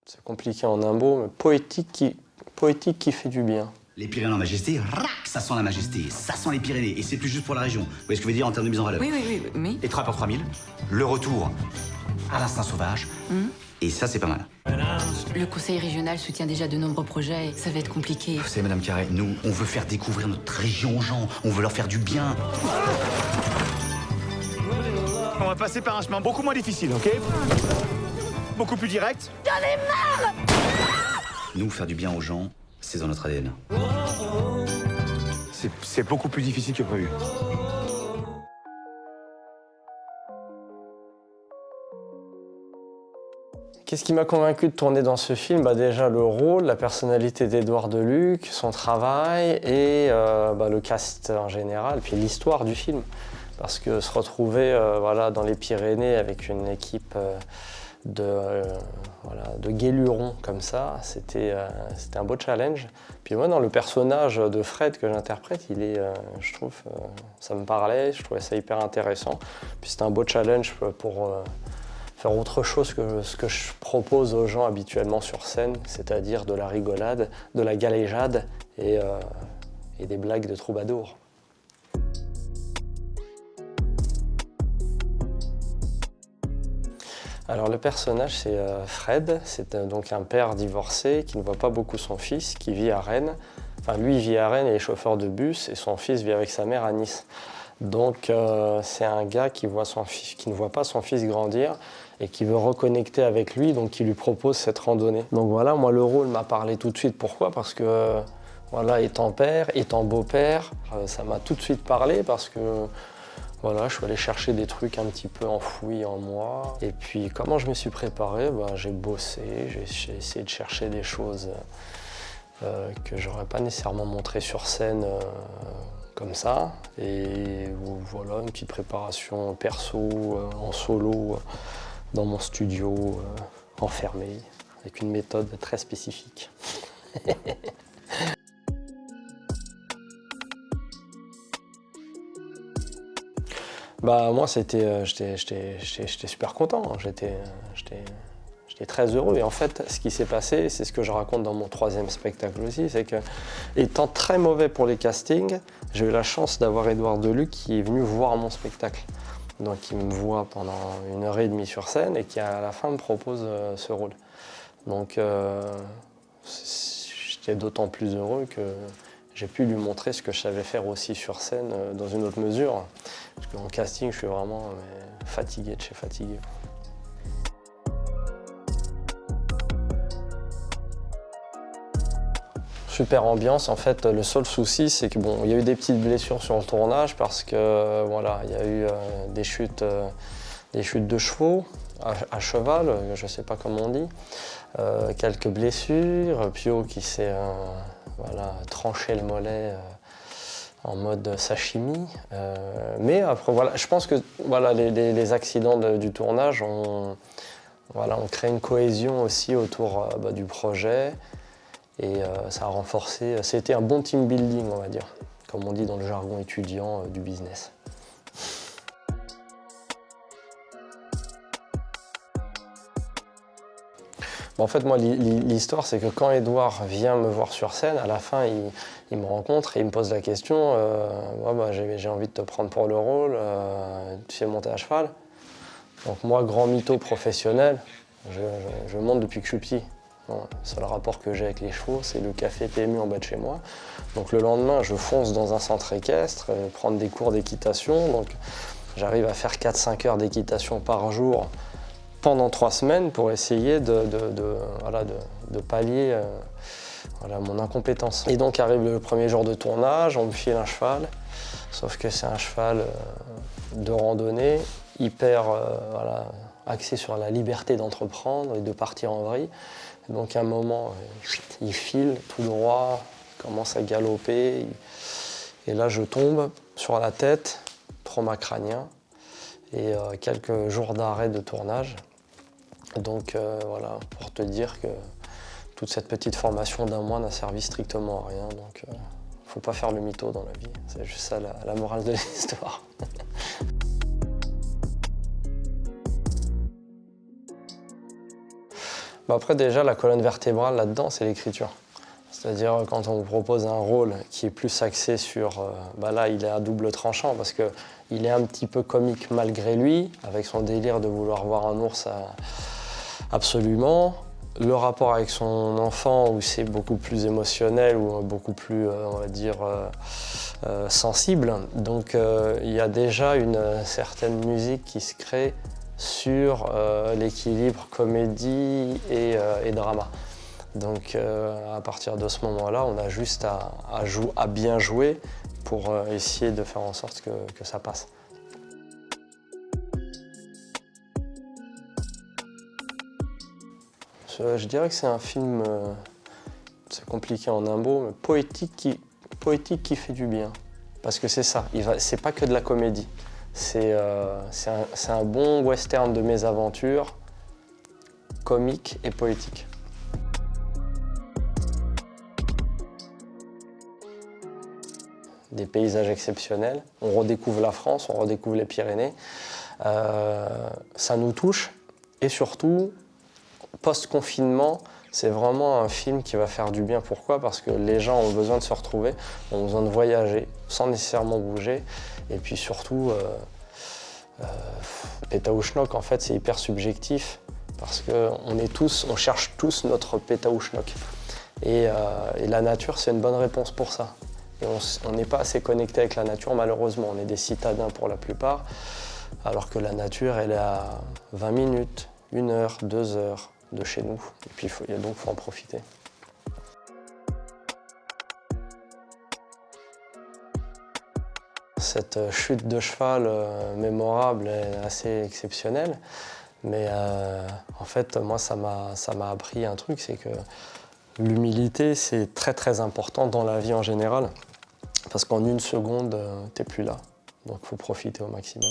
c'est compliqué en un mot, mais poétique qui fait du bien. Les Pyrénées en majesté, rac, ça sent la majesté, ça sent les Pyrénées, et c'est plus juste pour la région. Vous voyez ce que je veux dire en termes de mise en valeur? Oui. Et 3 pour 3000, le retour à l'instinct sauvage, et ça c'est pas mal. Le conseil régional soutient déjà de nombreux projets, ça va être compliqué. Vous savez, Madame Carré, nous, on veut faire découvrir notre région aux gens, on veut leur faire du bien. On va passer par un chemin beaucoup moins difficile, ok? Beaucoup plus direct. Nous, faire du bien aux gens, c'est dans notre ADN. C'est beaucoup plus difficile que prévu. Qu'est-ce qui m'a convaincu de tourner dans ce film? Déjà le rôle, la personnalité d'Édouard Deluc, son travail et le cast en général, puis l'histoire du film. Parce que se retrouver dans les Pyrénées avec une équipe de guélurons comme ça, c'était un beau challenge. Puis moi, dans le personnage de Fred que j'interprète, je trouve, ça me parlait, je trouvais ça hyper intéressant. Puis c'était un beau challenge pour faire autre chose que ce que je propose aux gens habituellement sur scène, c'est-à-dire de la rigolade, de la galéjade et des blagues de troubadour. Alors le personnage c'est Fred, c'est donc un père divorcé qui ne voit pas beaucoup son fils, qui vit à Rennes. Enfin lui il vit à Rennes, il est chauffeur de bus et son fils vit avec sa mère à Nice. Donc c'est un gars qui ne voit pas son fils grandir et qui veut reconnecter avec lui, donc qui lui propose cette randonnée. Donc voilà, moi le rôle m'a parlé tout de suite. Pourquoi? Parce que étant père, étant beau-père, ça m'a tout de suite parlé parce que je suis allé chercher des trucs un petit peu enfouis en moi. Et puis, comment je me suis préparé? J'ai bossé, j'ai essayé de chercher des choses que j'aurais pas nécessairement montrées sur scène comme ça. Et voilà, une petite préparation perso, en solo, dans mon studio, enfermé, avec une méthode très spécifique. Moi, j'étais super content, hein. J'étais très heureux. Et en fait, ce qui s'est passé, c'est ce que je raconte dans mon 3e spectacle aussi, c'est que, étant très mauvais pour les castings, j'ai eu la chance d'avoir Édouard Deluc qui est venu voir mon spectacle. Donc, il me voit pendant 1h30 sur scène et qui, à la fin, me propose ce rôle. Donc, j'étais d'autant plus heureux que j'ai pu lui montrer ce que je savais faire aussi sur scène dans une autre mesure. Parce qu'en casting, je suis vraiment fatigué de chez fatigué. Super ambiance. En fait, le seul souci, c'est que il y a eu des petites blessures sur le tournage parce que il y a eu des chutes de chevaux à cheval, je ne sais pas comment on dit, quelques blessures, Pio qui s'est tranché le mollet en mode sashimi. Mais après, je pense que les accidents du tournage ont créé une cohésion aussi autour du projet. Et ça a renforcé, c'était un bon team building, on va dire, comme on dit dans le jargon étudiant du business. En fait, moi, l'histoire, c'est que quand Édouard vient me voir sur scène, à la fin, il me rencontre et il me pose la question j'ai envie de te prendre pour le rôle, tu sais monter à cheval. Donc moi, grand mytho professionnel, je monte depuis que je suis petit. Le seul rapport que j'ai avec les chevaux, c'est le café PMU en bas de chez moi. Donc le lendemain, je fonce dans un centre équestre, prendre des cours d'équitation. Donc j'arrive à faire 4-5 heures d'équitation par jour pendant 3 semaines pour essayer de pallier mon incompétence. Et donc arrive le premier jour de tournage, on me file un cheval, sauf que c'est un cheval de randonnée, hyper axé sur la liberté d'entreprendre et de partir en vrille. Donc à un moment, il file tout droit, commence à galoper, et là je tombe sur la tête, trauma crânien, et quelques jours d'arrêt de tournage. Donc pour te dire que toute cette petite formation d'1 mois n'a servi strictement à rien, donc faut pas faire le mytho dans la vie, c'est juste ça la morale de l'histoire. Après, déjà, la colonne vertébrale là-dedans, c'est l'écriture. C'est-à-dire, quand on vous propose un rôle qui est plus axé sur... là, il est à double tranchant parce qu'il est un petit peu comique malgré lui, avec son délire de vouloir voir un ours absolument. Le rapport avec son enfant, où c'est beaucoup plus émotionnel, ou beaucoup plus, on va dire, sensible. Donc, il y a déjà une certaine musique qui se crée sur l'équilibre comédie et drama. Donc à partir de ce moment-là, on a juste à bien jouer pour essayer de faire en sorte que ça passe. Je dirais que c'est un film, c'est compliqué en un mot, mais poétique qui fait du bien. Parce que c'est ça, c'est pas que de la comédie. C'est un bon western de mésaventure, comique et poétique. Des paysages exceptionnels, on redécouvre la France, on redécouvre les Pyrénées. Ça nous touche et surtout, post-confinement, c'est vraiment un film qui va faire du bien. Pourquoi ? Parce que les gens ont besoin de se retrouver, ont besoin de voyager sans nécessairement bouger. Et puis surtout, Pétaouchnok, en fait, c'est hyper subjectif parce on cherche tous notre Pétaouchnok. Et la nature, c'est une bonne réponse pour ça. Et on n'est pas assez connecté avec la nature, malheureusement. On est des citadins pour la plupart, alors que la nature, elle est à 20 minutes, 1 heure, 2 heures de chez nous. Et puis, donc, il faut en profiter. Cette chute de cheval mémorable est assez exceptionnelle. Mais en fait, moi, ça m'a appris un truc, c'est que l'humilité, c'est très très important dans la vie en général. Parce qu'en 1 seconde, t'es plus là. Donc il faut profiter au maximum.